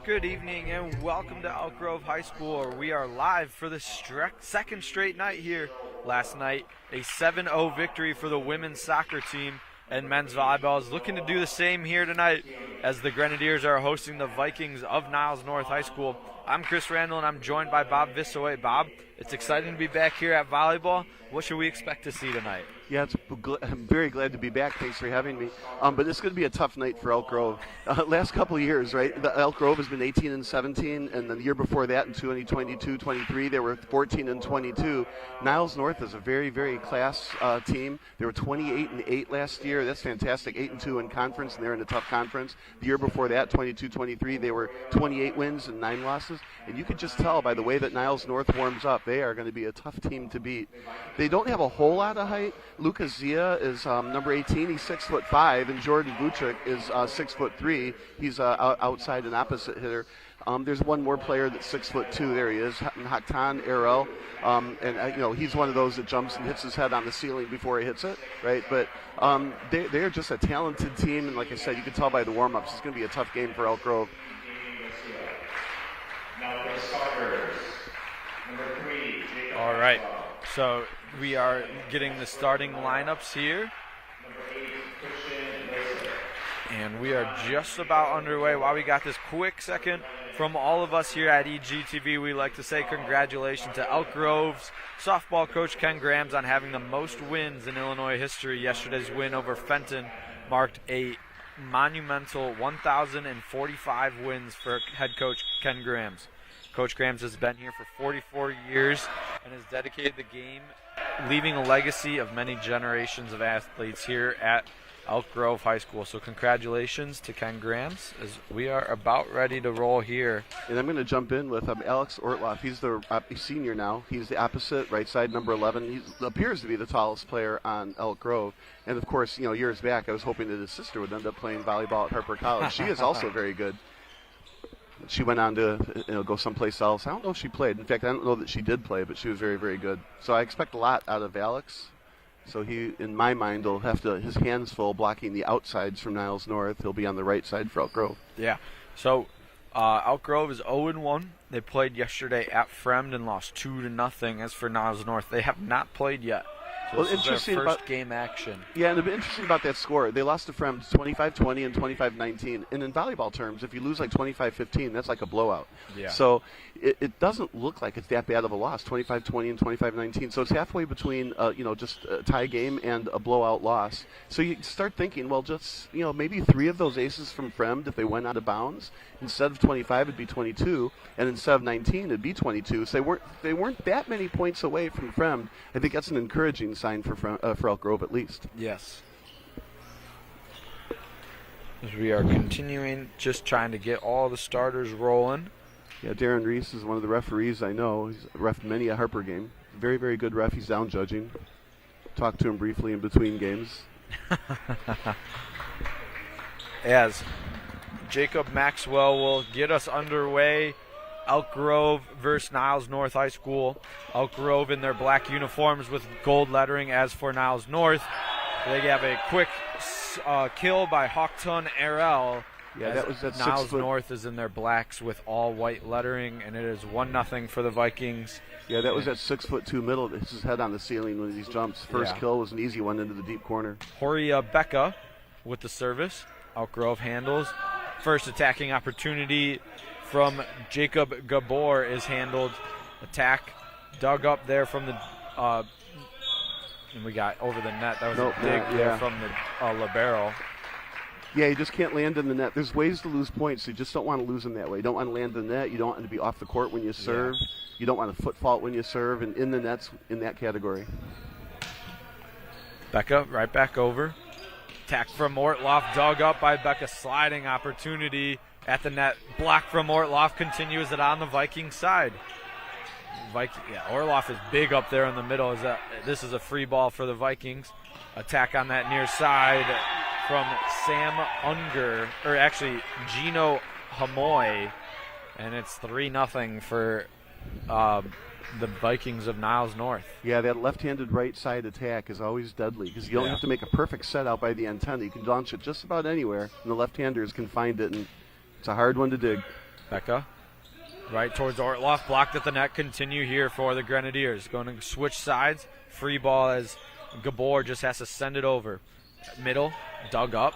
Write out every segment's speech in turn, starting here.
Good evening and welcome to Elk Grove High School, where we are live for the second straight night here. Last night, a 7-0 victory for the women's soccer team, and men's volleyball is looking to do the same here tonight as the Grenadiers are hosting the Vikings of Niles North High School. I'm Chris Randall and I'm joined by Bob Visaway. Bob, it's exciting to be back here at volleyball. What should we expect to see tonight? Yeah, I'm very glad to be back. Thanks for having me. But it's going to be a tough night for Elk Grove. Last couple of years, right? The Elk Grove has been 18-17, and the year before that, in 2022-23, they were 14-22. Niles North is a very, very class team. They were 28-8 last year. That's fantastic. 8-2 in conference, and they're in a tough conference. The year before that, 22-23, they were 28 wins and 9 losses. And you could just tell by the way that Niles North warms up, they are going to be a tough team to beat. They don't have a whole lot of height. Lucas Zia is number 18. He's 6'5", and Jordan Vucic is 6'3". He's outside and opposite hitter. There's one more player that's 6'2". There he is, Haktan Erel, and he's one of those that jumps and hits his head on the ceiling before he hits it, right? But they're just a talented team, and like I said, you can tell by the warm-ups, it's going to be a tough game for Elk Grove. Now for the starters, number 3. All right, so we are getting the starting lineups here. And we are just about underway. While we got this quick second from all of us here at EGTV, we'd like to say congratulations to Elk Grove's softball coach Ken Grams on having the most wins in Illinois history. Yesterday's win over Fenton marked a monumental 1,045 wins for head coach Ken Grams. Coach Grams has been here for 44 years and has dedicated the game, leaving a legacy of many generations of athletes here at Elk Grove High School. So congratulations to Ken Grams as we are about ready to roll here. And I'm going to jump in with Alex Ortloff. He's the senior now. He's the opposite, right side, number 11. He appears to be the tallest player on Elk Grove. And, of course, years back I was hoping that his sister would end up playing volleyball at Harper College. She is also very good. She went on to go someplace else. I don't know if she played. In fact, I don't know that she did play, but she was very, very good. So I expect a lot out of Alex. So he, in my mind, will have his hands full blocking the outsides from Niles North. He'll be on the right side for Elk Grove. Yeah. So Elk Grove is 0-1. They played yesterday at Fremd and lost 2-0. As for Niles North, they have not played yet. So this is their first game action. Yeah, and it'd be interesting about that score. They lost to Fremd 25-20 and 25-19. And in volleyball terms, if you lose like 25-15, that's like a blowout. Yeah. So it doesn't look like it's that bad of a loss, 25-20 and 25-19. So it's halfway between, just a tie game and a blowout loss. So you start thinking, well, just, maybe 3 of those aces from Fremd, if they went out of bounds, instead of 25, it'd be 22. And instead of 19, it'd be 22. So they weren't that many points away from Fremd. I think that's an encouraging sign for Elk Grove at least. Yes. As we are continuing, just trying to get all the starters rolling. Yeah, Darren Reese is one of the referees I know. He's reffed many a Harper game. Very, very good ref. He's down judging. Talked to him briefly in between games. As Jacob Maxwell will get us underway. Elk Grove versus Niles North High School. Elk Grove in their black uniforms with gold lettering. As for Niles North, they have a quick kill by Haktan Erel. Yeah, that was that Niles North is in their blacks with all white lettering, and it is 1-0 for the Vikings. Yeah, that was that 6'2" middle that hits his head on the ceiling when these jumps. First kill was an easy one into the deep corner. Horia Becca with the service. Elk Grove handles. First attacking opportunity from Jacob Gabor is handled. Attack dug up there from the and we got over the net. That was a dig there from the libero. Yeah, you just can't land in the net. There's ways to lose points. You just don't want to lose them that way. You don't want to land in the net. You don't want to be off the court when you serve. Yeah. You don't want a foot fault when you serve. And in the net's in that category. Becca right back over. Attack from Ortloff, dug up by Becca. Sliding opportunity at the net. Block from Ortloff, continues it on the Viking side. Ortloff is big up there in the middle. This is a free ball for the Vikings. Attack on that near side from Sam Unger, or actually Gino Hamoy, and it's 3-0 for the Vikings of Niles North. Yeah, that left-handed right side attack is always deadly because you don't have to make a perfect set out by the antenna. You can launch it just about anywhere, and the left-handers can find it, and it's a hard one to dig. Becca, right towards Ortloff, blocked at the net. Continue here for the Grenadiers. Going to switch sides. Free ball as Gabor just has to send it over. Middle, dug up.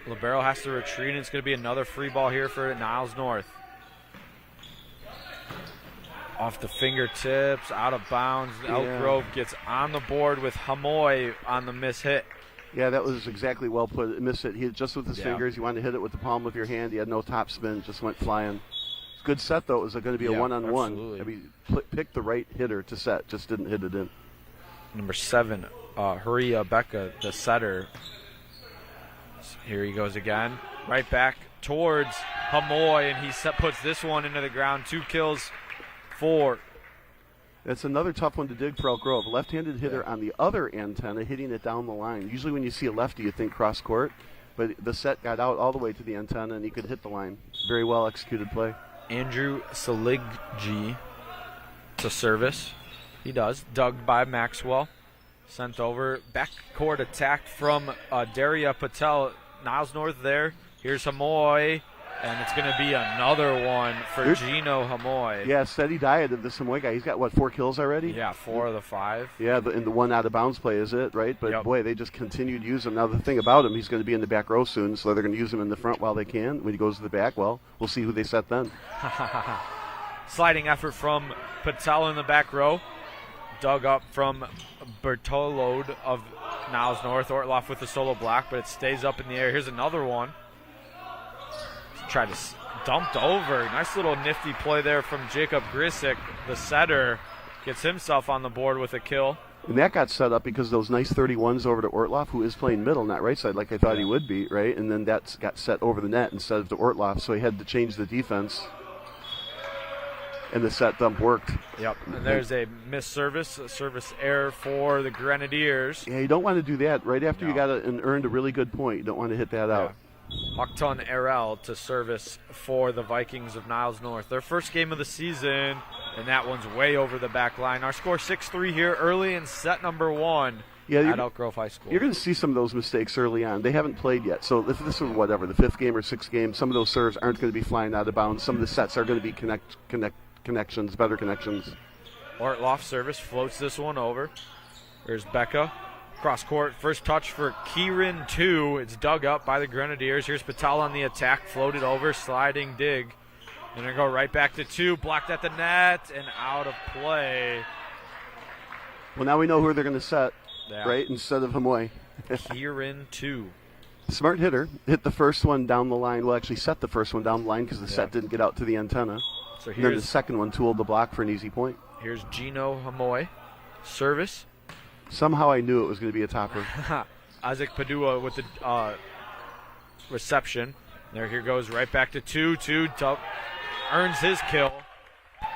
Libero has to retreat, and it's going to be another free ball here for Niles North. Off the fingertips, out of bounds. Elk Grove gets on the board with Hamoy on the miss hit. Yeah, that was exactly well put. Missed it. He hit just with his fingers. You wanted to hit it with the palm of your hand. He had no top spin. Just went flying. Good set, though. It was going to be a one-on-one. I mean, picked the right hitter to set. Just didn't hit it in. Number 7, Huria Becca, the setter. Here he goes again. Right back towards Hamoy, and he puts this one into the ground. 2 kills. 4. That's another tough one to dig for Elk Grove. Left-handed hitter on the other antenna hitting it down the line. Usually when you see a lefty, you think cross-court, but the set got out all the way to the antenna, and he could hit the line. Very well-executed play. Andrew Saligji to service. He does. Dug by Maxwell. Sent over. Backcourt attack from Daria Patel. Niles North there. Here's Hamoy. And it's going to be another one for Gino Hamoy. Yeah, steady diet of this Hamoy guy. He's got, 4 kills already? Yeah, 4 of the 5. Yeah, and the one out-of-bounds play is it, right? But, boy, they just continued to use him. Now, the thing about him, he's going to be in the back row soon, so they're going to use him in the front while they can. When he goes to the back, well, we'll see who they set then. Sliding effort from Patel in the back row. Dug up from Bertolode of Niles North. Ortloff with the solo block, but it stays up in the air. Here's another one. Tried to dumped over. Nice little nifty play there from Jacob Grisick. The setter gets himself on the board with a kill. And that got set up because those nice 31s over to Ortloff, who is playing middle, not right side, like I thought he would be, right? And then that got set over the net instead of to Ortloff, so he had to change the defense. And the set dump worked. Yep. And there's a missed service, a service error for the Grenadiers. Yeah, you don't want to do that right after you got and earned a really good point. You don't want to hit that out. Hakton Erel to service for the Vikings of Niles North. Their first game of the season, and that one's way over the back line. Our score 6-3 here early in set number 1 at Elk Grove High School. You're going to see some of those mistakes early on. They haven't played yet. So if this is whatever, the 5th game or 6th game, some of those serves aren't going to be flying out of bounds. Some of the sets are going to be connections, better connections. Ortloff service floats this one over. There's Becca. Cross court, first touch for Kieran 2. It's dug up by the Grenadiers. Here's Patel on the attack, floated over, sliding dig. And they go right back to 2, blocked at the net and out of play. Well, now we know who they're going to set, right, instead of Hamoy. Kieran 2. Smart hitter. Hit the first one down the line. Well, actually set the first one down the line because the set didn't get out to the antenna. So and then the second one tooled the block for an easy point. Here's Gino Hamoy. Service. Somehow I knew it was going to be a topper. Isaac Padua with the reception. Here goes right back to 2. Earns his kill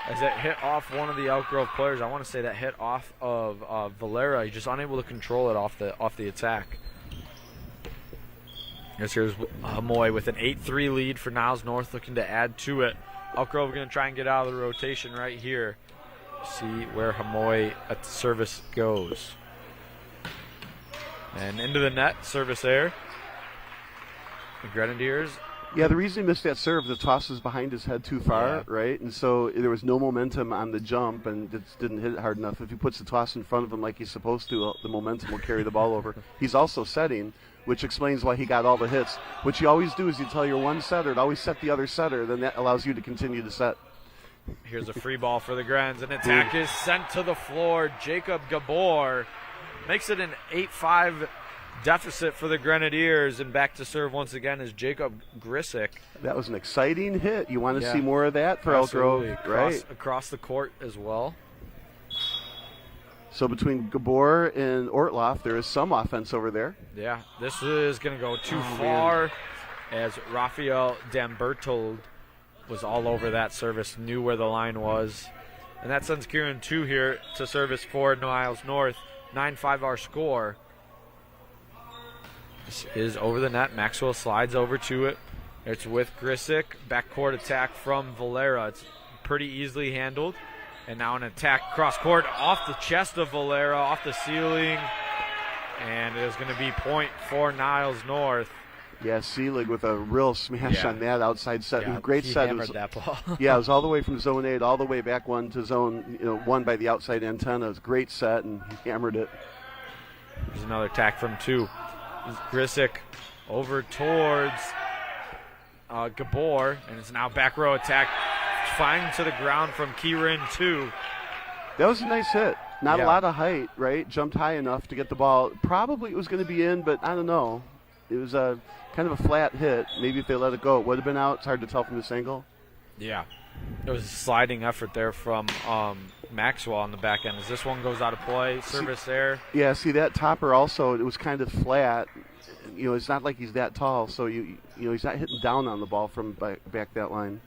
as it hit off one of the Elk Grove players. I want to say that hit off of Valera. He's just unable to control it off the attack. Here's Hamoy with an 8-3 lead for Niles North, looking to add to it. Elk Grove going to try and get out of the rotation right here. See where Hamoy at the service goes. And into the net, service there. The Grenadiers. Yeah, the reason he missed that serve, the toss was behind his head too far, right? And so there was no momentum on the jump, and it didn't hit it hard enough. If he puts the toss in front of him like he's supposed to, the momentum will carry the ball over. He's also setting, which explains why he got all the hits. What you always do is you tell your one setter to always set the other setter, then that allows you to continue to set. Here's a free ball for the Grens. An attack is sent to the floor. Jacob Gabor makes it an 8-5 deficit for the Grenadiers, and back to serve once again is Jacob Grisick. That was an exciting hit. You want to see more of that for Elk Grove, right? Across the court as well. So between Gabor and Ortloff, there is some offense over there. Yeah, this is going to go too far as Rafael Dambertold was all over that service, knew where the line was. And that sends Kieran 2 here to service for Niles North. 9-5 our score. This is over the net. Maxwell slides over to it. It's with Grisick. Backcourt attack from Valera. It's pretty easily handled. And now an attack cross court off the chest of Valera, off the ceiling. And it is going to be point for Niles North. Yeah, Seelig with a real smash on that outside set. Yeah, Great he set. hammered that ball. Yeah, it was all the way from zone 8 all the way back one to zone 1 by the outside antenna. It was a great set, and he hammered it. There's another attack from 2. Grisick over towards Gabor, and it's now back row attack. Flying to the ground from Kieran 2. That was a nice hit. Not Yeah. a lot of height, right? Jumped high enough to get the ball. Probably it was going to be in, but I don't know. It was a kind of a flat hit. Maybe if they let it go, it would have been out. It's hard to tell from this angle. Yeah. It was a sliding effort there from Maxwell on the back end. As this one goes out of play, service there. Yeah, see that topper also, it was kind of flat. It's not like he's that tall, so he's not hitting down on the ball from back that line.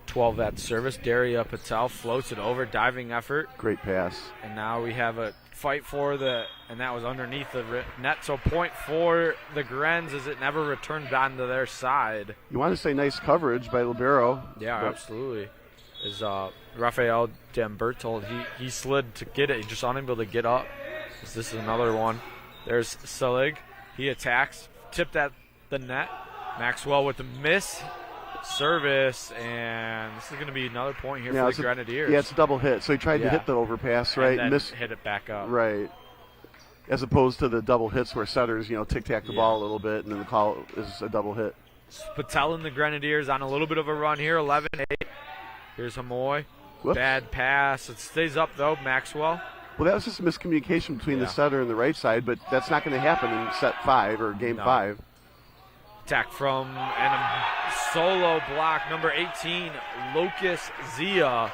12 at service. Daria Patel floats it over, diving effort. Great pass. And now we have a fight and that was underneath the net. So point for the Grens as it never returned onto their side. You want to say nice coverage by Libero. Yeah, absolutely. As Rafael Dambertold, he slid to get it. He's just unable to get up. This is another one. There's Selig. He attacks. Tipped at the net. Maxwell with the miss. Service, and this is going to be another point here for the Grenadiers. Yeah, it's a double hit. So he tried to hit the overpass, right? And then hit it back up. Right. As opposed to the double hits where setters, tic-tac the ball a little bit, and then the call is a double hit. Patel and the Grenadiers on a little bit of a run here, 11-8. Here's Hamoy. Whoops. Bad pass. It stays up, though, Maxwell. Well, that was just a miscommunication between the setter and the right side, but that's not going to happen in set 5 or game 5. Attack from and a solo block. Number 18, Lucas Zia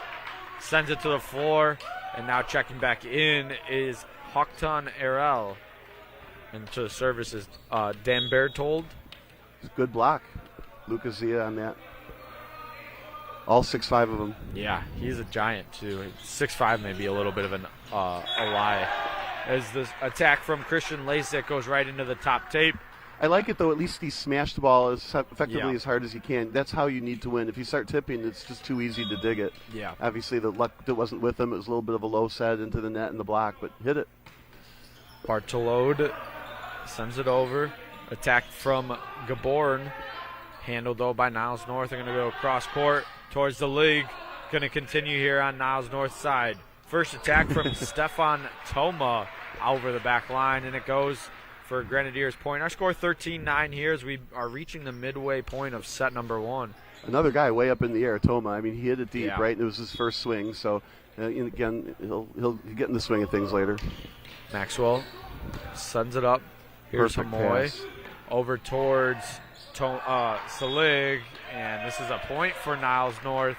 sends it to the floor. And now checking back in is Haktan Erel. And to the service is Dan Bertold. Good block. Lucas Zia on that. All 6'5" of them. Yeah, he's a giant, too. 6'5" may be a little bit of a lie. As this attack from Christian Lasik goes right into the top tape. I like it, though. At least he smashed the ball as effectively as hard as he can. That's how you need to win. If you start tipping, it's just too easy to dig it. Yeah. Obviously, the luck that wasn't with him. It was a little bit of a low set into the net and the block, but hit it. Bartolode sends it over. Attack from Gaborn. Handled, though, by Niles North. They're going to go across court towards the league. Going to continue here on Niles North side. First attack from Stefan Toma over the back line, and it goes for Grenadiers point. Our score 13-9 here as we are reaching the midway point of set number 1. Another guy way up in the air, Toma. I mean, he hit it deep, right? It was his first swing, so again, he'll get in the swing of things later. Maxwell sends it up. Here's Hamoy over towards Selig, and this is a point for Niles North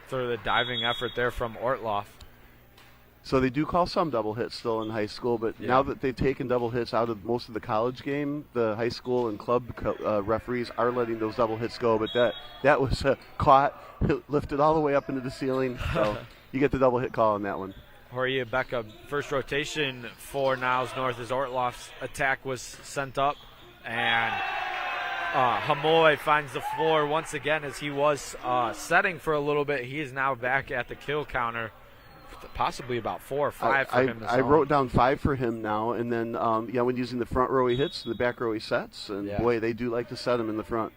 through the diving effort there from Ortloff. So they do call some double hits still in high school, but now that they've taken double hits out of most of the college game, the high school and club referees are letting those double hits go. But that was caught, lifted all the way up into the ceiling. So you get the double hit call on that one. Jorge Becca, first rotation for Niles North as Ortloff's attack was sent up. And Hamoy finds the floor once again as he was setting for a little bit. He is now back at the kill counter. Possibly about 4 or 5 for him. I wrote down 5 for him now, and then when using the front row he hits, the back row he sets, and boy, they do like to set him in the front.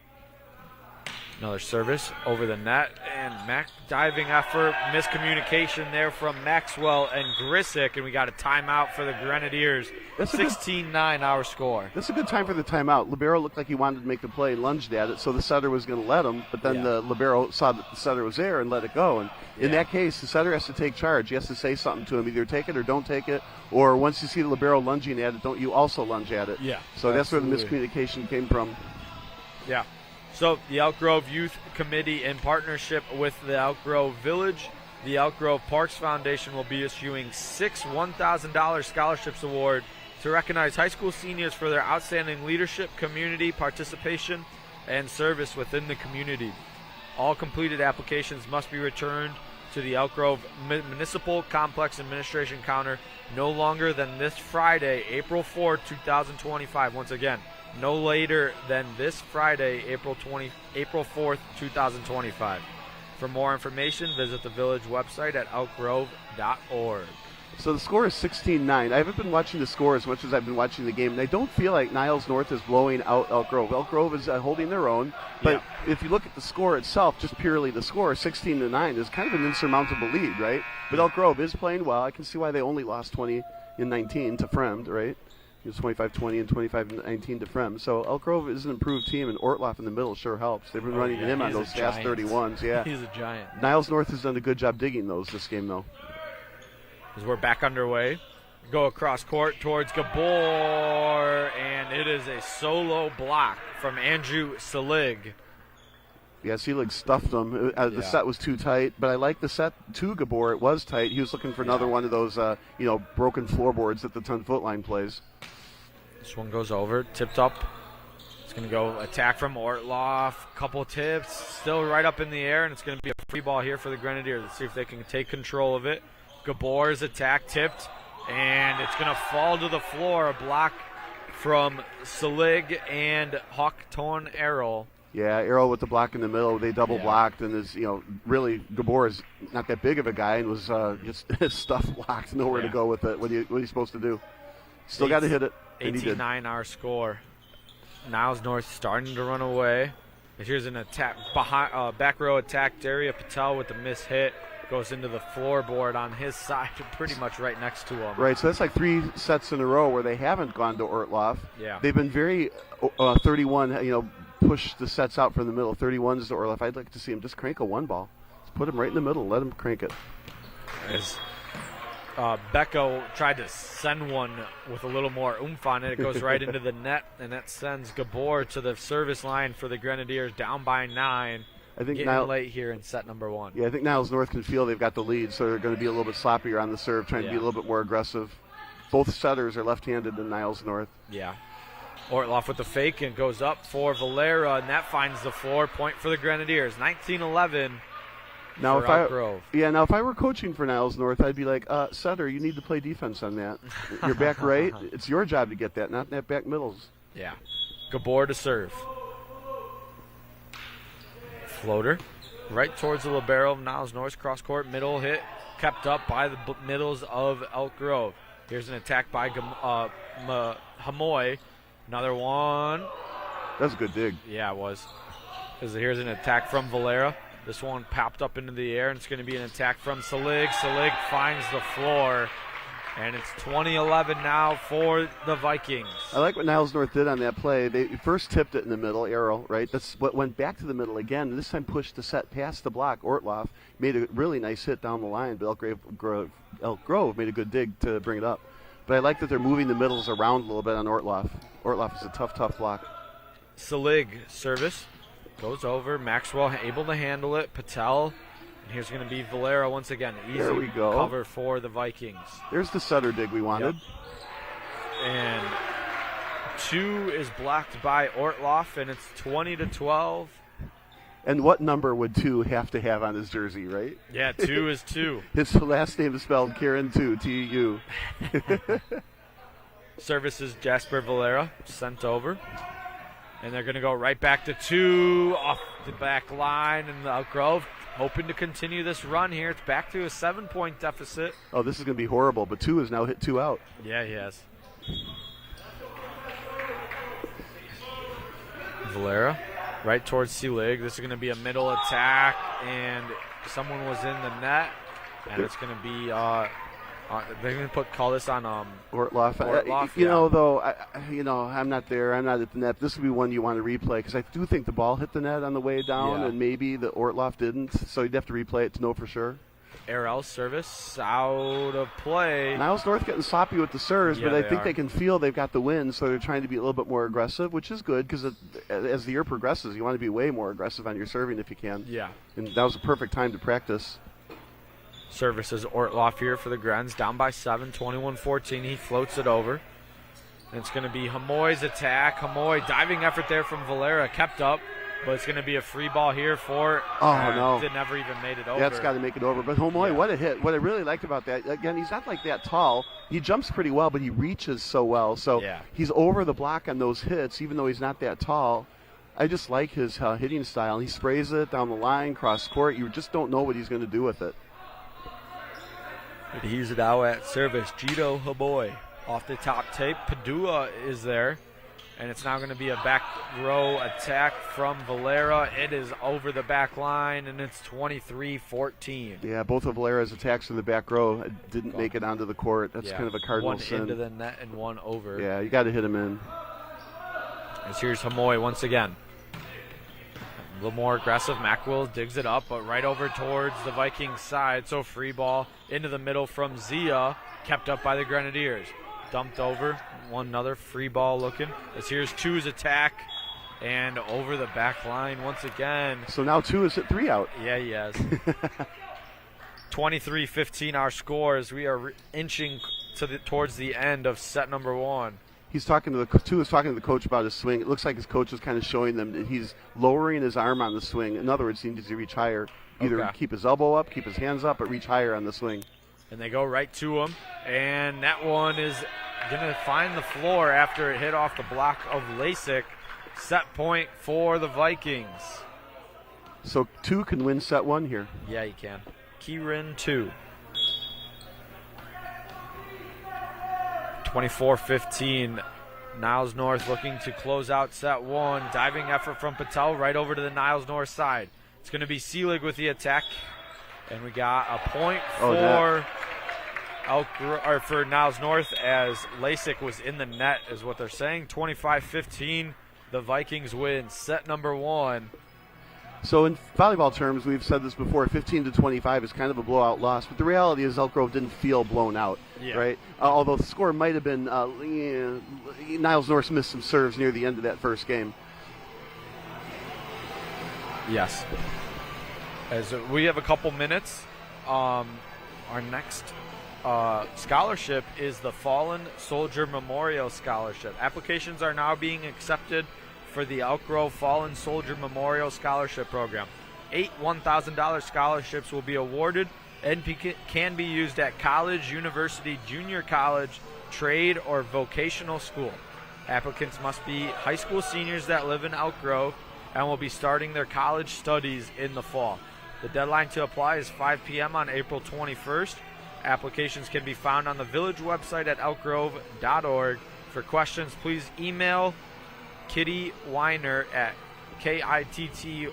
Another service over the net, and Mac diving effort, miscommunication there from Maxwell and Grisick, and we got a timeout for the Grenadiers. 16-9 our score. That's a good time for the timeout. Libero looked like he wanted to make the play, lunged at it, so the setter was going to let him, but then the Libero saw that the setter was there and let it go. And in that case, the setter has to take charge. He has to say something to him, either take it or don't take it, or once you see the Libero lunging at it, don't you also lunge at it. Yeah. So that's where the miscommunication came from. Yeah. So the Elk Grove Youth Committee, in partnership with the Elk Grove Village, the Elk Grove Parks Foundation will be issuing 6 $1,000 scholarships award to recognize high school seniors for their outstanding leadership, community participation, and service within the community. All completed applications must be returned to the Elk Grove Municipal Complex Administration counter no longer than this Friday, April 4, 2025. Once again, no later than this Friday, April 4th, 2025. For more information, visit the village website at elkgrove.org. So the score is 16-9. I haven't been watching the score as much as I've been watching the game, and I don't feel like Niles North is blowing out Elk Grove. Elk Grove is holding their own, but if you look at the score itself, just purely the score, 16-9 is kind of an insurmountable lead, right? But Elk Grove is playing well. I can see why they only lost 20-19 to Fremd, right? It was 25-20 and 25-19 to Fremd. So Elk Grove is an improved team, and Ortloff in the middle sure helps. They've been running him on those fast 31s. Yeah, he's a giant. Niles North has done a good job digging those this game, though. As we're back underway, go across court towards Gabor, and it is a solo block from Andrew Selig. Yeah, Selig stuffed them. The set was too tight, but I like the set to Gabor. It was tight. He was looking for another one of those, broken floorboards that the 10-foot line plays. This one goes over, tipped up. It's going to go attack from Ortloff. Couple tips, still right up in the air, and it's going to be a free ball here for the Grenadiers. Let's see if they can take control of it. Gabor's attack tipped, and it's going to fall to the floor. A block from Selig and Hawkton Errol. Yeah, Errol with the block in the middle. They double blocked, and really Gabor is not that big of a guy, and was just stuff blocked, nowhere to go with it. What are you supposed to do? Still got to hit it. 18-9 our score. Niles North starting to run away. Here's an attack behind, back row attack. Daria Patel with the miss hit. Goes into the floorboard on his side, pretty much right next to him. Right, so that's like 3 sets in a row where they haven't gone to Ortloff. Yeah. They've been very 31, push the sets out from the middle. 31s to Ortloff. I'd like to see him just crank a 1 ball. Just put him right in the middle. Let him crank it. As Becco tried to send one with a little more oomph on it. It goes right into the net, and that sends Gabor to the service line for the Grenadiers, down by 9. I think getting late here in set number 1. Yeah, I think Niles North can feel they've got the lead, so they're going to be a little bit sloppier on the serve, trying to be a little bit more aggressive. Both setters are left-handed in Niles North. Yeah. Ortloff with the fake and goes up for Valera, and that finds the floor. Point for the Grenadiers, 19-11 now, for Elk Grove. Now if I were coaching for Niles North, I'd be like, setter, you need to play defense on that. Your back right, it's your job to get that, not that back middles. Yeah. Gabor to serve. Floater right towards the libero of Niles North. Cross court, middle hit, kept up by the middles of Elk Grove. Here's an attack by Hamoy. Another one. That's a good dig. Yeah, it was. Here's an attack from Valera. This one popped up into the air, and it's going to be an attack from Selig. Selig finds the floor, and it's 20-11 now for the Vikings. I like what Niles North did on that play. They first tipped it in the middle, Errol, right? That's what went back to the middle again. This time pushed the set past the block. Ortloff made a really nice hit down the line, but Elk Grove made a good dig to bring it up. But I like that they're moving the middles around a little bit on Ortloff. Ortloff is a tough block. Selig service goes over. Maxwell able to handle it. Patel. And here's going to be Valera once again. Easy there we go. Cover for the Vikings. There's the setter dig we wanted. Yep. And 2 is blocked by Ortloff, and it's 20-12. And what number would 2 have to have on his jersey, right? Yeah, 2 is 2. His last name is spelled Kieran 2, T-U. Services Jasper Valera, sent over. And they're going to go right back to 2 off the back line, and Elk Grove hoping to continue this run here. It's back to a 7-point deficit. Oh, this is going to be horrible, but 2 has now hit 2 out. Yeah, he has. Valera right towards Selig. This is going to be a middle attack, and someone was in the net, and it's going to be they're going to call this on Ortloff. I'm not there. I'm not at the net. This would be one you want to replay, because I do think the ball hit the net on the way down, and maybe the Ortloff didn't, so you'd have to replay it to know for sure. Arel service out of play. Niles North getting sloppy with the serves, but I think they can feel they've got the win, so they're trying to be a little bit more aggressive, which is good, because as the year progresses, you want to be way more aggressive on your serving if you can. Yeah. And that was a perfect time to practice. Services Ortloff here for the Grens, down by 7, 21-14. He floats it over. And it's going to be Hamoy's attack. Hamoy, diving effort there from Valera, kept up. But it's going to be a free ball here for. No. They never even made it over. That's got to make it over. But Hamoy, what a hit. What I really liked about that, again, he's not like that tall. He jumps pretty well, but he reaches so well. So he's over the block on those hits, even though he's not that tall. I just like his hitting style. He sprays it down the line, cross court. You just don't know what he's going to do with it. And he's now at service. Gito Haboy off the top tape. Padua is there. And it's now going to be a back row attack from Valera. It is over the back line, and it's 23-14. Yeah, both of Valera's attacks from the back row didn't make it onto the court. That's kind of a cardinal sin. One into the net and one over. Yeah, you got to hit him in. As here's Hamoy once again. A little more aggressive. Macwill digs it up, but right over towards the Vikings side. So free ball into the middle from Zia, kept up by the Grenadiers. Dumped over. One another free ball looking. As here's Two's attack and over the back line once again. So now Two is hit 3 out. Yeah, he has. 23-15 our score as we are inching towards the end of set number 1. Two is talking to the coach about his swing. It looks like his coach is kind of showing them that he's lowering his arm on the swing. In other words, he needs to reach higher. Either keep his elbow up, keep his hands up, but reach higher on the swing. And they go right to him. And that one is going to find the floor after it hit off the block of Lasik. Set point for the Vikings. So Two can win set 1 here. Yeah, he can. Kieran 2. 24-15. Niles North looking to close out set 1. Diving effort from Patel right over to the Niles North side. It's going to be Seelig with the attack. And we got a point for for Niles North as Lasik was in the net is what they're saying. 25-15. The Vikings win set number 1. So in volleyball terms, we've said this before, 15-25 is kind of a blowout loss. But the reality is Elk Grove didn't feel blown out, right? Although the score might have been, Niles North missed some serves near the end of that first game. Yes. As we have a couple minutes, our next scholarship is the Fallen Soldier Memorial Scholarship. Applications are now being accepted for the Elk Grove Fallen Soldier Memorial Scholarship Program. 8 $1,000 scholarships will be awarded and can be used at college, university, junior college, trade, or vocational school. Applicants must be high school seniors that live in Elk Grove and will be starting their college studies in the fall. The deadline to apply is 5 p.m. on April 21st. Applications can be found on the village website at elkgrove.org. For questions, please email Kitty Weiner at KITTYWEINER10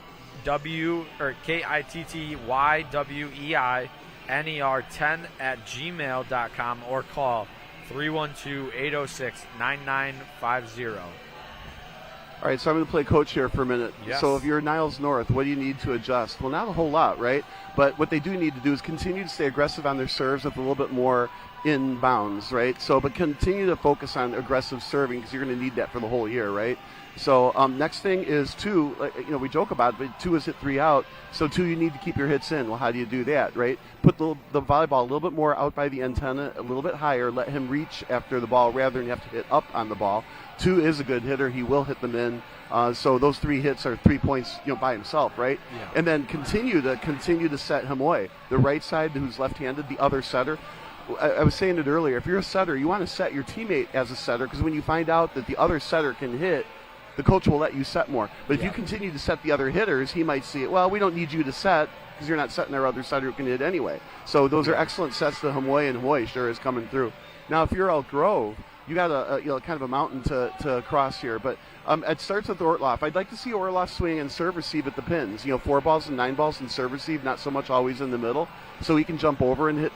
at gmail.com or call 312-806-9950. All right, so I'm going to play coach here for a minute. Yes. So if you're Niles North, what do you need to adjust? Well, not a whole lot, right? But what they do need to do is continue to stay aggressive on their serves with a little bit more in bounds, right? So, but continue to focus on aggressive serving because you're going to need that for the whole year, right? So next thing is Two. We joke about it, but Two is hit 3 out. So Two, you need to keep your hits in. Well, how do you do that, right? Put the volleyball a little bit more out by the antenna, a little bit higher. Let him reach after the ball rather than you have to hit up on the ball. Two is a good hitter. He will hit them in. So those 3 hits are 3 points, by himself, right? Yeah. And then continue to set him away. The right side, who's left-handed, the other setter. I was saying it earlier. If you're a setter, you want to set your teammate as a setter because when you find out that the other setter can hit, the coach will let you set more. But if you continue to set the other hitters, he might see it. Well, we don't need you to set because you're not setting our other setter who can hit anyway. So those are excellent sets to Hamoy, and Hamoy sure is coming through. Now, if you're Elk Grove, you got a kind of a mountain to cross here. But it starts with Ortloff. I'd like to see Ortloff swing and serve receive at the pins. 4 balls and 9 balls and serve receive, not so much always in the middle. So he can jump over and hit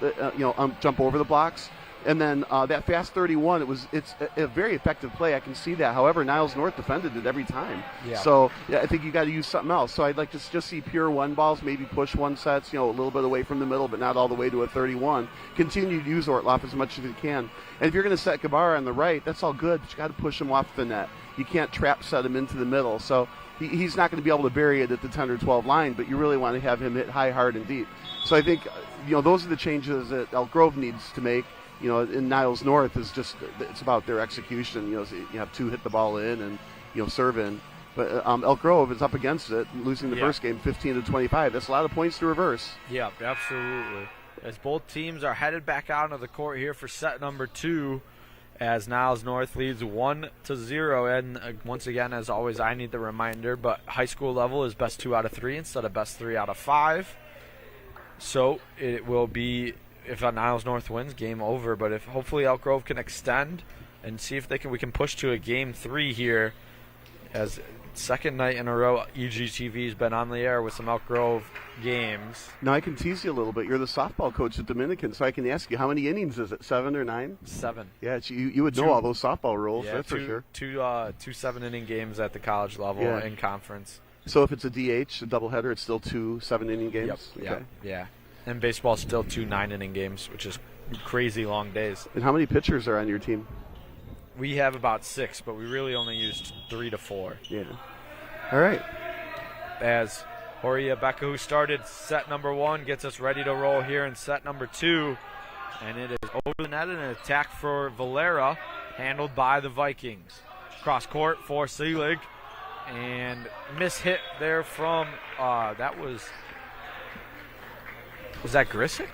jump over the blocks. And then that fast 31, it's a very effective play. I can see that. However, Niles North defended it every time. Yeah. So I think you got to use something else. So I'd like to just see pure 1 balls, maybe push 1 sets, a little bit away from the middle, but not all the way to a 31. Continue to use Ortloff as much as you can. And if you're going to set Guevara on the right, that's all good, but you got to push him off the net. You can't trap set him into the middle. So he's not going to be able to bury it at the 10 or 12 line, but you really want to have him hit high, hard, and deep. So I think those are the changes that Elk Grove needs to make. In Niles North is just it's about their execution. You have to hit the ball in and serve in. But Elk Grove is up against it, losing the first game 15-25. That's a lot of points to reverse. Yeah, absolutely. As both teams are headed back out of the court here for set number 2, as Niles North leads 1-0. And once again, as always, I need the reminder, but high school level is best 2 out of 3 instead of best 3 out of 5. So it will be if Niles North wins, game over. But if hopefully Elk Grove can extend and see if we can push to a game 3 here, as second night in a row EGTV's been on the air with some Elk Grove games. Now I can tease you a little bit. You're the softball coach at Dominican, so I can ask you, how many innings is it? 7 or 9? 7. Yeah, you would know all those softball rules, Yeah, that's for sure. Two 7-inning games at the college level in conference. So if it's a DH, a doubleheader, it's still 2 7-inning games? Yep. Okay. Yeah. And baseball's still 2 9-inning games, which is crazy long days. And how many pitchers are on your team? We have about 6, but we really only used 3 to 4. Yeah. All right. As Horia Becca, who started set number 1, gets us ready to roll here in set number 2. And it is over the net and an attack for Valera, handled by the Vikings. Cross court for Seelig. And miss hit there from, was that Grisick?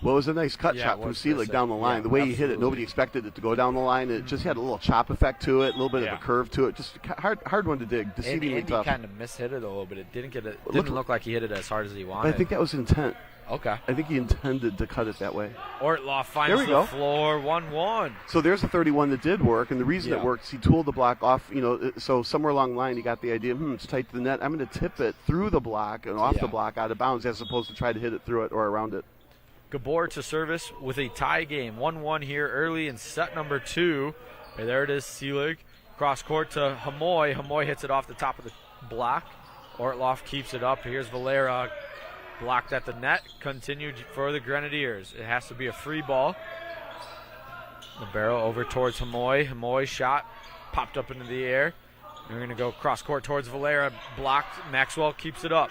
Well, it was a nice cut shot from Seelig down the line. The way he hit it, nobody expected it to go down the line. It just had a little chop effect to it, a little bit of a curve to it. Just hard one to dig. Deceivingly tough. He kind of mishit it a little bit. It didn't look like he hit it as hard as he wanted. But I think that was intent. Okay. I think he intended to cut it that way. Ortloff finds the floor, 1-1. So there's a 31 that did work, and the reason it works, he tooled the block off, so somewhere along the line he got the idea, it's tight to the net. I'm going to tip it through the block and off the block out of bounds as opposed to try to hit it through it or around it. Gabor to service with a tie game. 1-1 here early in set number 2. And there it is, Seelig. Cross court to Hamoy. Hamoy hits it off the top of the block. Ortloff keeps it up. Here's Valera. Blocked at the net. Continued for the Grenadiers. It has to be a free ball. Libero over towards Hamoy. Hamoy shot. Popped up into the air. We're going to go cross court towards Valera. Blocked. Maxwell keeps it up.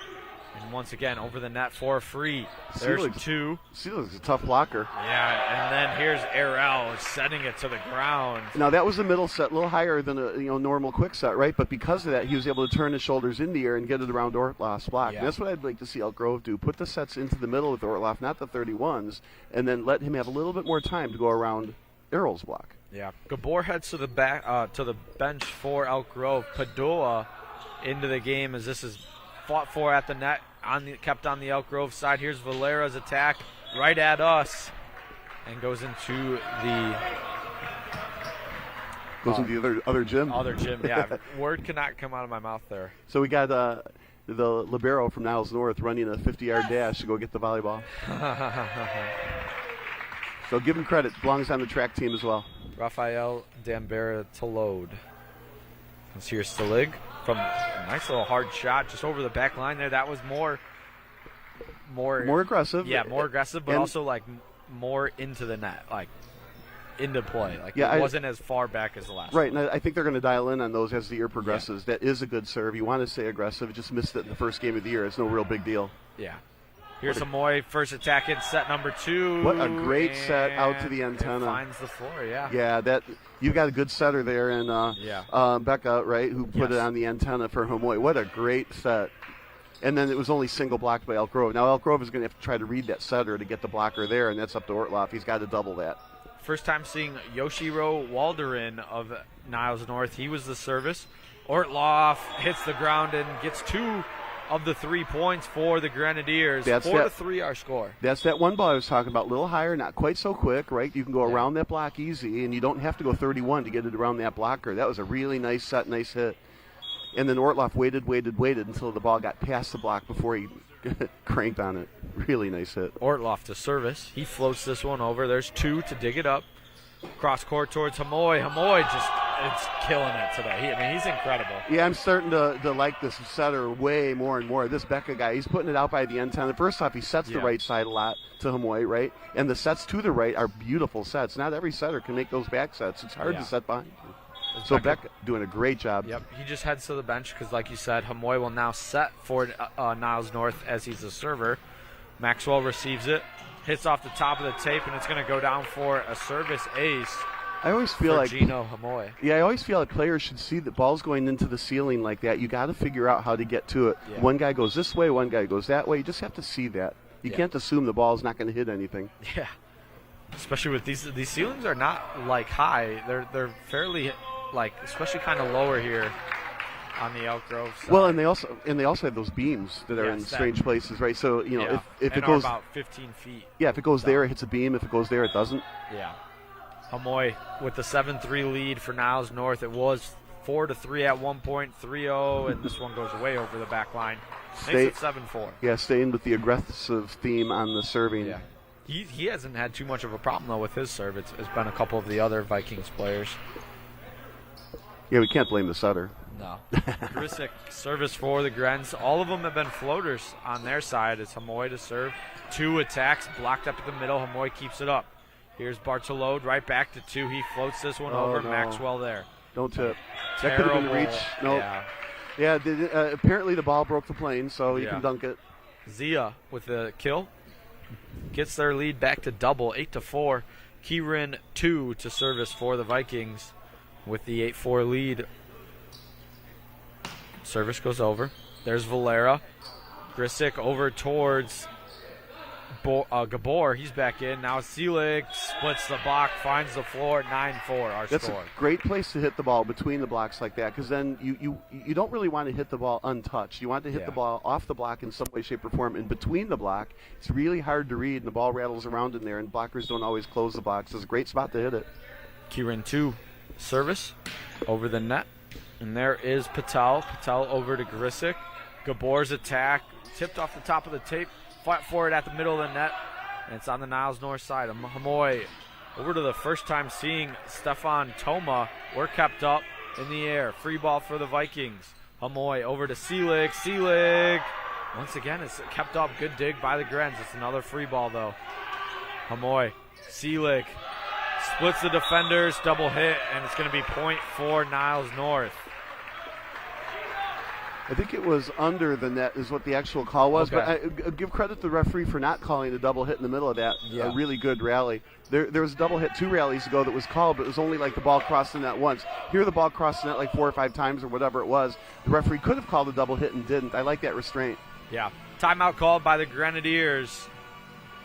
And once again, over the net for a free. There's 2. Seelig's a tough blocker. Yeah, and then here's Arel setting it to the ground. Now, that was the middle set, a little higher than a normal quick set, right? But because of that, he was able to turn his shoulders in the air and get it around Ortloff's block. Yeah. And that's what I'd like to see Elk Grove do. Put the sets into the middle with Ortloff, not the 31s, and then let him have a little bit more time to go around Arel's block. Yeah. Gabor heads to the back to the bench for Elk Grove. Padua into the game as this is fought for at the net, kept on the Elk Grove side. Here's Valera's attack right at us and goes into the other gym. Other gym, yeah. Word cannot come out of my mouth there. So we got the libero from Niles North running a 50-yard dash to go get the volleyball. So give him credit. Belongs on the track team as well. Rafael Dambera to load. Let's hear Stalig from a nice little hard shot just over the back line there. That was more aggressive. Yeah, more aggressive, but also like more into the net, like into play. Like it wasn't as far back as the last one. Right, and I think they're going to dial in on those as the year progresses. Yeah. That is a good serve. You want to say aggressive. It just missed it in the first game of the year. It's no real big deal. Yeah. Here's Amoy, first attack in set number 2. What a great set out to the antenna. Finds the floor, yeah. Yeah, that you've got a good setter there, and Becca, right, who put it on the antenna for Hamoy. What a great set. And then it was only single blocked by Elk Grove. Now Elk Grove is going to have to try to read that setter to get the blocker there, and that's up to Ortloff. He's got to double that. First time seeing Yoshiro Walderin of Niles North. He was the service. Ortloff hits the ground and gets 2 of the 3 points for the Grenadiers. 4-3 our score. That's that one ball I was talking about. A little higher, not quite so quick, right? You can go around that block easy, and you don't have to go 31 to get it around that blocker. That was a really nice set, nice hit. And then Ortloff waited until the ball got past the block before he cranked on it. Really nice hit. Ortloff to service. He floats this one over. There's 2 to dig it up. Cross court towards Hamoy. Hamoy just it's killing it today. He's incredible. Yeah, I'm starting to like this setter way more and more. This Becca guy, he's putting it out by the antenna. First off, he sets the right side a lot to Hamoy, right? And the sets to the right are beautiful sets. Not every setter can make those back sets. It's hard to set behind. So Becca doing a great job. Yep, he just heads to the bench because, like you said, Hamoy will now set for Niles North as he's a server. Maxwell receives it. Hits off the top of the tape, and it's going to go down for a service ace. I always feel like Gino Hamoy. Yeah, I always feel like players should see the balls going into the ceiling like that. You got to figure out how to get to it. Yeah. One guy goes this way, one guy goes that way. You just have to see that. You can't assume the ball's not going to hit anything. Yeah, especially with these ceilings are not like high. They're fairly like, especially kind of lower here. on the Elk Grove side. Well, and they also have those beams that are in Yes, strange places, right? So if and it goes about 15 feet. if it goes there, it hits a beam. If it goes there, it doesn't. Yeah. Hamoy with the 7-3 lead for Niles North. It was 4-3 at one point, 3-0, and this one goes way over the back line. Makes it 7-4. Yeah, staying with the aggressive theme on the serving. Yeah. He hasn't had too much of a problem, though, with his serve. It's been a couple of the other Vikings players. Yeah, we can't blame the setter. No. Grisick service for the Grens. All of them have been floaters on their side. It's Hamoy to serve. 2 attacks, blocked up at the middle. Hamoy keeps it up. Here's Bartolode right back to 2. He floats this one over. No. Maxwell there. Don't tip. That Terrible. could have been reach. Nope. Yeah, apparently the ball broke the plane, so you can dunk it. Zia with the kill. Gets their lead back to double, 8-4. Kieran 2 to service for the Vikings with the 8-4 lead. Service goes over. There's Valera. Grisick over towards Gabor. He's back in. Now Selig splits the block, finds the floor, 9-4 our That's score. a great place to hit the ball between the blocks like that, because then you don't really want to hit the ball untouched. You want to hit the ball off the block in some way, shape, or form. And between the block, it's really hard to read, and the ball rattles around in there, and blockers don't always close the box. It's a great spot to hit it. Kieran 2 service over the net. And there is Patel. Patel over to Grisick. Gabor's attack tipped off the top of the tape. Flat forward at the middle of the net. And it's on the Niles North side. Hamoy over to the first time seeing Stefan Toma. We're kept up in the air. Free ball for the Vikings. Hamoy over to Selig. Selig. Once again, it's kept up. Good dig by the Grens. It's another free ball, though. Hamoy. Selig. Splits the defenders. Double hit. And it's going to be point for Niles North. I think it was under the net is what the actual call was, Okay. but I give credit to the referee for not calling a double hit in the middle of that. Yeah. A really good rally. There was a double hit 2 rallies ago that was called, but it was only like the ball crossed the net once. Here the ball crossed the net like 4 or 5 times or whatever it was. The referee could have called a double hit and didn't. I like that restraint. Yeah. Timeout called by the Grenadiers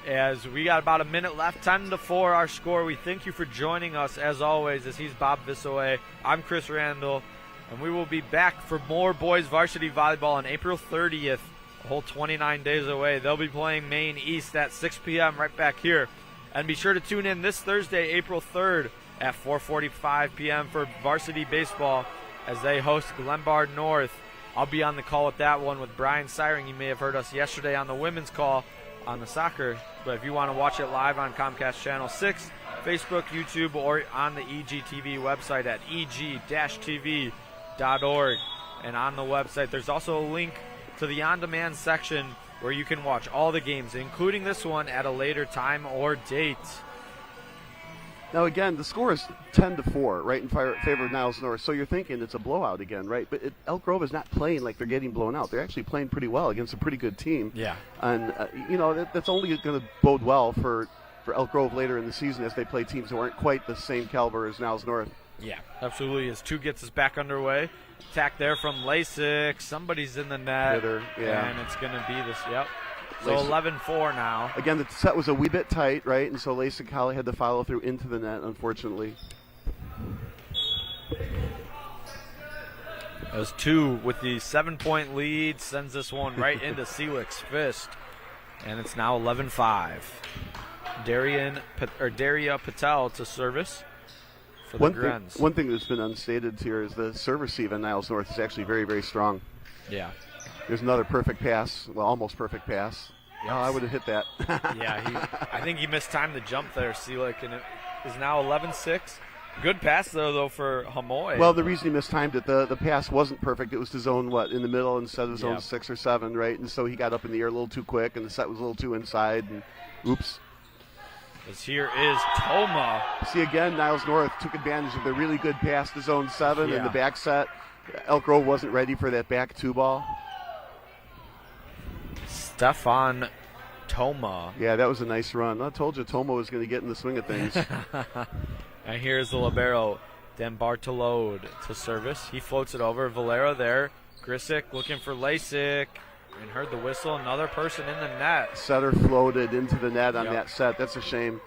as we got about a minute left. 10-4 our score. We thank you for joining us as always. As he's Bob Vissoe, I'm Chris Randall. And we will be back for more boys varsity volleyball on April 30th, a whole 29 days away. They'll be playing Maine East at 6 p.m. right back here. And be sure to tune in this Thursday, April 3rd at 4:45 p.m. for varsity baseball as they host Glenbard North. I'll be on the call with that one with Brian Siring. You may have heard us yesterday on the women's call on the soccer. But if you want to watch it live on Comcast Channel 6, Facebook, YouTube, or on the EGTV website at eg-tv.org. And on the website there's also a link to the on-demand section where you can watch all the games, including this one, at a later time or date. Now again, the score is 10-4, right, in favor of Niles North. So you're thinking it's a blowout again, right? But Elk Grove is not playing like they're getting blown out. They're actually playing pretty well against a pretty good team. Yeah. And that's only going to bode well for Elk Grove later in the season as they play teams who aren't quite the same caliber as Niles North. Yeah, absolutely. As 2 gets us back underway. Attack there from Lasik. Somebody's in the net. Hitter, yeah. And it's going to be this, yep. So Lasik. 11-4 now. Again, the set was a wee bit tight, right? And so Lasik Holly had to follow through into the net, unfortunately. As 2 with the 7-point lead sends this one right into Selig's fist. And it's now 11-5. Daria Patel to service for the Grens. One thing that's been unstated here is the serve receive in Niles North is actually very, very strong. Yeah. There's another perfect pass, well, almost perfect pass. Yes. Oh, I would have hit that. Yeah, I think he mistimed the jump there, Selig, and it is now 11-6. Good pass, though, for Hamoy. Well, the reason he mistimed it, the pass wasn't perfect. It was to zone, in the middle instead of zone 6 or 7, right? And so he got up in the air a little too quick, and the set was a little too inside, and oops. As here is Toma. See, again, Niles North took advantage of the really good pass to zone 7 in the back set. Elk Grove wasn't ready for that back 2 ball. Stefan Toma. Yeah, that was a nice run. I told you Toma was going to get in the swing of things. And here's the libero, Dan Bartolode to service. He floats it over. Valera there. Grisick looking for Lasik. And heard the whistle. Another person in the net. Setter floated into the net on that set. That's a shame.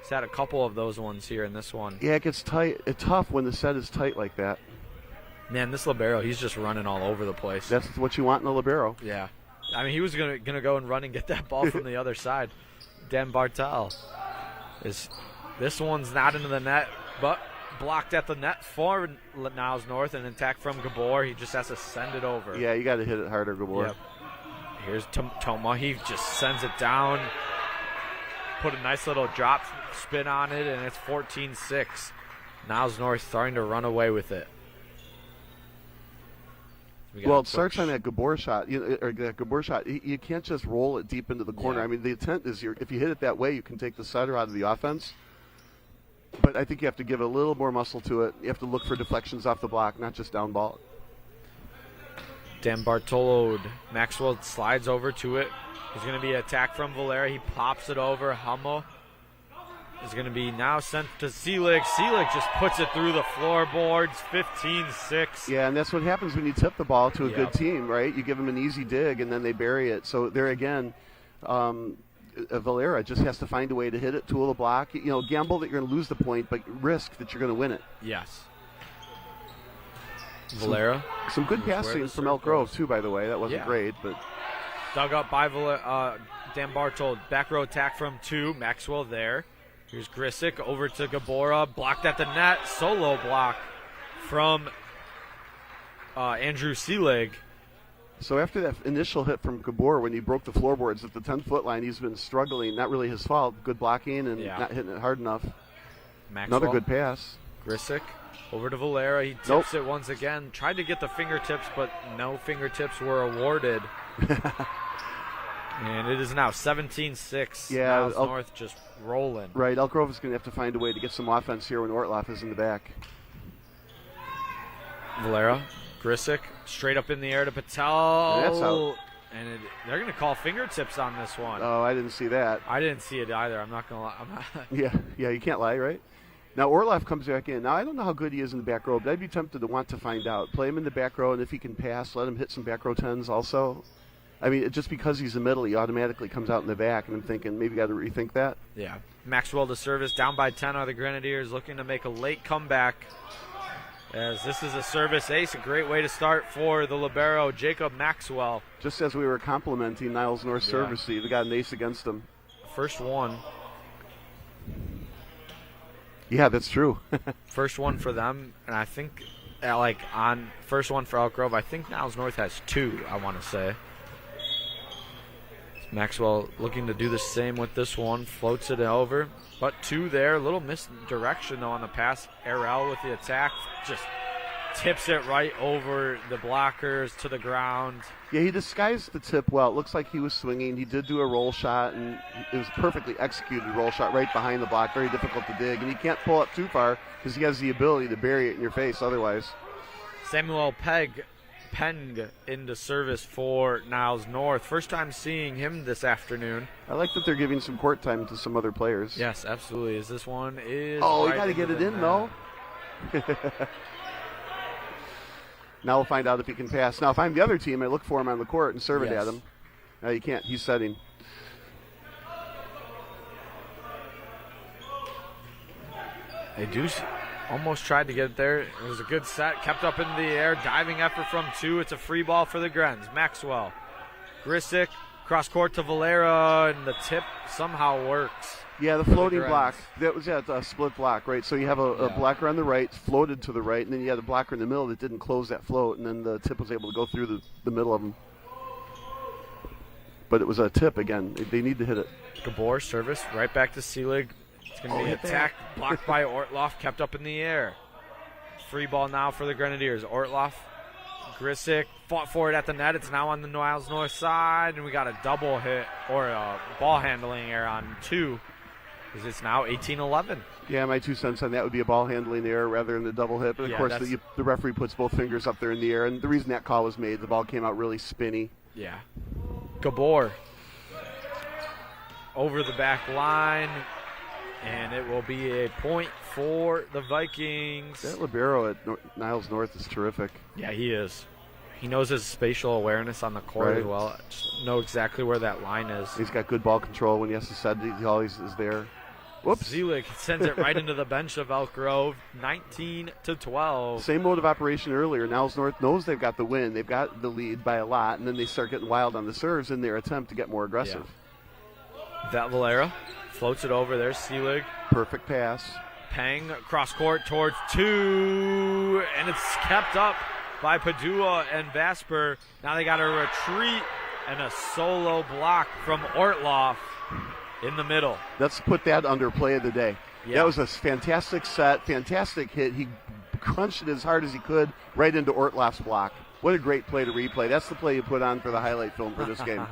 He's had a couple of those ones here in this one. Yeah, it gets tight. It's tough when the set is tight like that. Man, this libero, he's just running all over the place. That's what you want in a libero. Yeah. I mean, he was gonna go and run and get that ball from the other side. Dan Bartel. This one's not into the net, but blocked at the net for Niles North. An attack from Gabor. He just has to send it over. Yeah, you got to hit it harder, Gabor. Yep. Here's Toma. He just sends it down. Put a nice little drop spin on it, and it's 14-6. Niles North starting to run away with it. Well, it starts on that Gabor shot. That Gabor shot. You can't just roll it deep into the corner. Yeah. I mean, the intent is if you hit it that way, you can take the setter out of the offense. But I think you have to give a little more muscle to it. You have to look for deflections off the block, not just down ball. Dan Bartolo. Maxwell slides over to it. There's going to be an attack from Valera. He pops it over. Hummel is going to be now sent to Seelig. Seelig just puts it through the floorboards. 15-6. Yeah, and that's what happens when you tip the ball to a Yep. good team, right? You give them an easy dig, and then they bury it. So there again, Valera just has to find a way to hit it, tool the block. Gamble that you're going to lose the point, but risk that you're going to win it. Yes. Valera. Some good passing from Elk Grove, too, by the way. That wasn't great, but... Dug up by Dan Bartol. Back row attack from 2. Maxwell there. Here's Grisick over to Gabora. Blocked at the net. Solo block from Andrew Seelig. So after that initial hit from Gabor, when he broke the floorboards at the 10-foot line, he's been struggling. Not really his fault. Good blocking and not hitting it hard enough. Maxwell. Another good pass. Grisick over to Valera. He tips it once again. Tried to get the fingertips, but no fingertips were awarded. And it is now 17-6. Yeah, Niles North just rolling. Right, Elk Grove is going to have to find a way to get some offense here when Ortloff is in the back. Valera, Grisick, straight up in the air to Patel. That's out. And they're going to call fingertips on this one. Oh, I didn't see that. I didn't see it either. I'm not going to lie. Yeah, you can't lie, right? Now Orloff comes back in. Now I don't know how good he is in the back row, but I'd be tempted to want to find out. Play him in the back row, and if he can pass, let him hit some back row 10s also. I mean, just because he's the middle, he automatically comes out in the back, and I'm thinking maybe got to rethink that. Yeah. Maxwell to service, down by 10 are the Grenadiers, looking to make a late comeback. As this is a service ace, a great way to start for the libero, Jacob Maxwell. Just as we were complimenting Niles North service, they got an ace against him. First one. Yeah, that's true. First one for them, and I think, on first one for Elk Grove, I think Niles North has 2, I want to say. Maxwell looking to do the same with this one, floats it over, but 2 there. A little misdirection, though, on the pass. Arel with the attack, just tips it right over the blockers to the ground. Yeah, he disguised the tip well. It looks like he was swinging. He did do a roll shot, and it was a perfectly executed roll shot right behind the block. Very difficult to dig, and he can't pull up too far because he has the ability to bury it in your face otherwise. Samuel Peng into service for Niles North. First time seeing him this afternoon. I like that they're giving some court time to some other players. Yes, absolutely. As this one is. Oh, right, you got to get it in, though. Now we'll find out if he can pass. Now, if I'm the other team, I look for him on the court and serve it at him. No, you can't. He's setting. They do almost tried to get it there. It was a good set. Kept up in the air. Diving effort from 2. It's a free ball for the Grens. Maxwell. Grisick. Cross court to Valera. And the tip somehow works. Yeah, the floating block. That was a split block, right? So you have a blocker on the right, floated to the right, and then you had a blocker in the middle that didn't close that float, and then the tip was able to go through the middle of them. But it was a tip again. They need to hit it. Gabor service right back to Seelig. It's going to be attacked, blocked by Ortloff, kept up in the air. Free ball now for the Grenadiers. Ortloff, Grisick fought for it at the net. It's now on the Niles North side, and we got a double hit or a ball handling error on 2. Because it's now 18-11. Yeah, my 2 cents on that would be a ball handling error rather than a double hit. But, of course, the referee puts both fingers up there in the air. And the reason that call was made, the ball came out really spinny. Yeah. Gabor over the back line. And it will be a point for the Vikings. That libero at Niles North is terrific. Yeah, he is. He knows his spatial awareness on the court as well. Just know exactly where that line is. He's got good ball control when he has to set it. He always is there. Whoops. Zelig sends it right into the bench of Elk Grove, 19-12. Same mode of operation earlier. Niles North knows they've got the win. They've got the lead by a lot, and then they start getting wild on the serves in their attempt to get more aggressive. That Valera floats it over. There's Selig. Perfect pass. Pang cross court towards 2, and it's kept up by Padua and Vasper. Now they got a retreat and a solo block from Ortloff in the middle. Let's put that under play of the day. Yeah. That was a fantastic set, fantastic hit. He crunched it as hard as he could right into Ortloff's block. What a great play to replay. That's the play you put on for the highlight film for this game.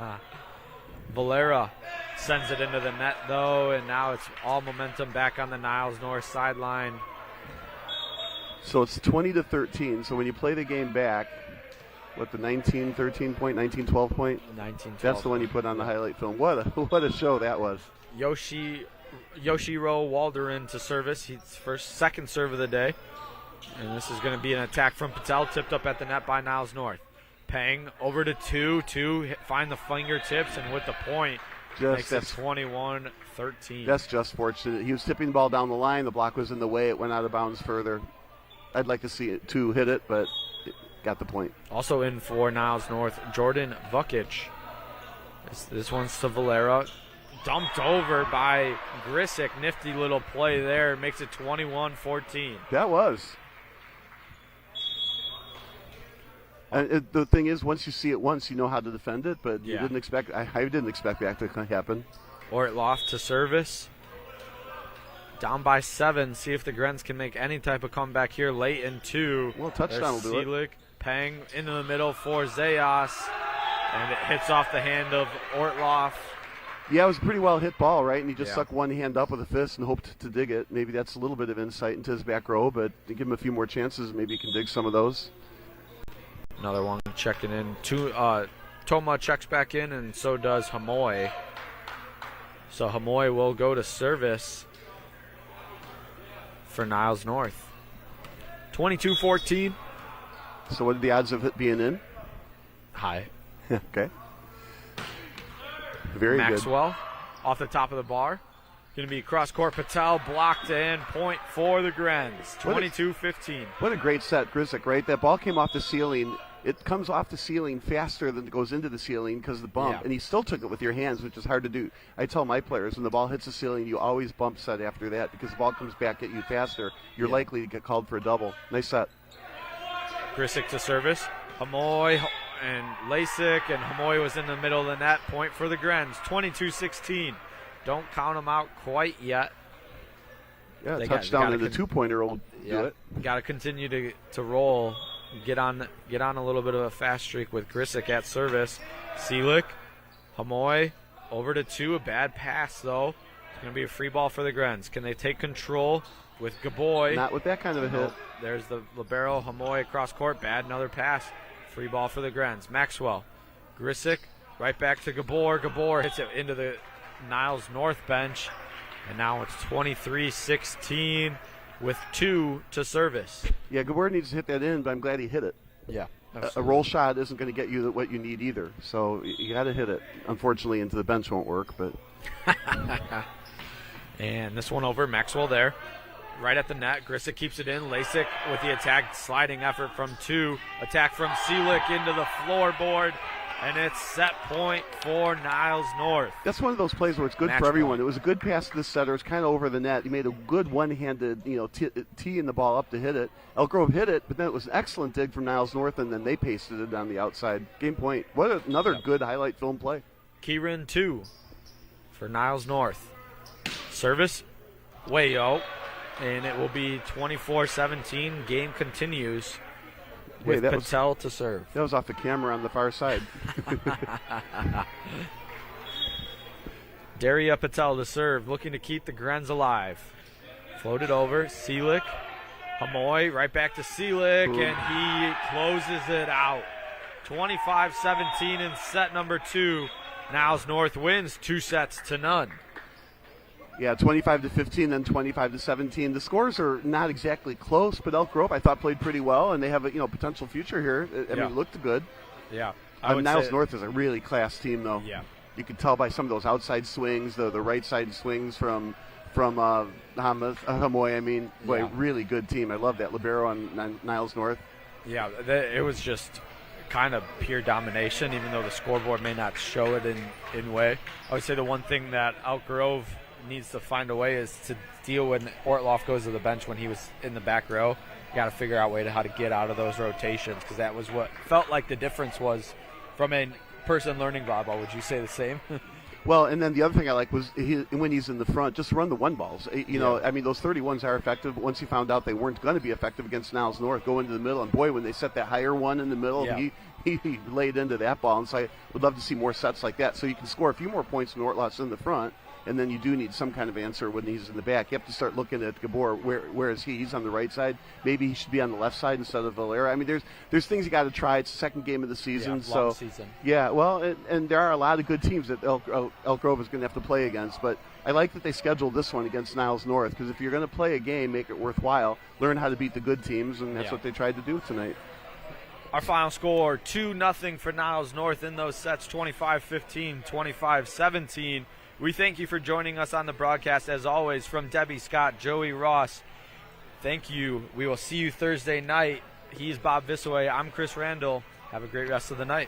Valera sends it into the net, though, and now it's all momentum back on the Niles North sideline. So it's 20-13. So when you play the game back, what, the 19-13 point, 19-12 point? 19-12. That's the one you put on the highlight film. What a show that was. Yoshiro Walderin to service. He's second serve of the day. And this is going to be an attack from Patel, tipped up at the net by Niles North. Pang over to 2, find the fingertips, and with the point, makes it 21-13. That's just fortunate. He was tipping the ball down the line. The block was in the way. It went out of bounds further. I'd like to see it 2 hit it, but it got the point. Also in for Niles North, Jordan Vukic. This one's to Valera. Dumped over by Grisick. Nifty little play there. Makes it 21-14. That was. And the thing is, once you see it once, you know how to defend it, but you didn't expect. I didn't expect that to happen. Ortloff to service. Down by 7. See if the Grens can make any type of comeback here late in 2. Well, touchdown will do it. Selig, Pang into the middle for Zayas, and it hits off the hand of Ortloff. Yeah, it was a pretty well hit ball, right? And he just stuck one hand up with a fist and hoped to dig it. Maybe that's a little bit of insight into his back row, but to give him a few more chances, maybe he can dig some of those. Another one checking in. Toma checks back in, and so does Hamoy. So Hamoy will go to service for Niles North. 22-14. So what are the odds of it being in? High. Okay. Very Maxwell off the top of the bar. Going to be cross-court Patel, blocked and point for the Grens. 22-15. What a great set, Grisick, right? That ball came off the ceiling. It comes off the ceiling faster than it goes into the ceiling because of the bump, and he still took it with your hands, which is hard to do. I tell my players, when the ball hits the ceiling, you always bump set after that because the ball comes back at you faster. You're likely to get called for a double. Nice set. Grisick to service. Hamoy and Lasik, and Hamoy was in the middle of the net. Point for the Grens. 22-16. Don't count them out quite yet. Yeah, touchdown and a 2-pointer will do it. Got to continue to roll. Get on a little bit of a fast streak with Grisick at service. Selig, Hamoy over to 2. A bad pass though. It's going to be a free ball for the Grens. Can they take control with Gaboy? Not with that kind of a hit. There's the libero. Hamoy across court. Bad. Another pass. Free ball for the Grens. Maxwell, Grisick right back to Gabor. Gabor hits it into the Niles North bench, and now it's 23-16 with 2 to service. Yeah, Gabor needs to hit that in, but I'm glad he hit it. Yeah, a roll shot isn't going to get you what you need either, so you got to hit it. Unfortunately, into the bench won't work, but. And this one over, Maxwell there, right at the net. Grisick keeps it in. Lasik with the attack, sliding effort from 2. Attack from Selig into the floorboard. And it's set point for Niles North. That's one of those plays where it's good for everyone. It was a good pass to the setter. It's kind of over the net. He made a good one-handed, teeing the ball up to hit it. Elk Grove hit it, but then it was an excellent dig from Niles North, and then they pasted it on the outside. Game point. What another good highlight film play. Kieran 2 for Niles North. Service, Wayo, and it will be 24-17. Game continues. With Patel to serve. That was off the camera on the far side. Daria Patel to serve, looking to keep the Grens alive. Floated over, Selig. Hamoy right back to Selig, and he closes it out. 25-17 in set number 2. Niles North wins 2-0. Yeah, 25-15, then 25-17. The scores are not exactly close, but Elk Grove I thought played pretty well, and they have a potential future here. I mean, it looked good. Yeah, Niles North is a really class team, though. Yeah, you could tell by some of those outside swings, the right side swings from from Hamoy. I mean, boy, Yeah. really good team. I love that libero on Niles North. Yeah, it was just kind of pure domination, even though the scoreboard may not show it in way. I would say the one thing that Elk Grove needs to find a way is to deal when Ortloff goes to the bench when he was in the back row. You got to figure out a way to how to get out of those rotations, because that was what felt like the difference was from a person learning volleyball. Would you say the same? Well, and then the other thing I like was when he's in the front, just run the one balls. You know, I mean, those 31s are effective. Once he found out they weren't going to be effective against Niles North, go into the middle. And, boy, when they set that higher one in the middle, Yeah. he laid into that ball. And so I would love to see more sets like that. So you can score a few more points when Ortloff's in the front, and then you do need some kind of answer when he's in the back. You have to start looking at Gabor. Where is he? He's on the right side. Maybe he should be on the left side instead of Valera. I mean, there's things you got to try. It's the second game of the season. Yeah, long season. Yeah, well, and there are a lot of good teams that Elk Grove is going to have to play against. But I like that they scheduled this one against Niles North, because if you're going to play a game, make it worthwhile. Learn how to beat the good teams, and that's what they tried to do tonight. Our final score, 2-0 for Niles North in those sets, 25-15, 25-17. We thank you for joining us on the broadcast, as always, from Debbie Scott, Joey Ross. Thank you. We will see you Thursday night. He's Bob Visaway. I'm Chris Randall. Have a great rest of the night.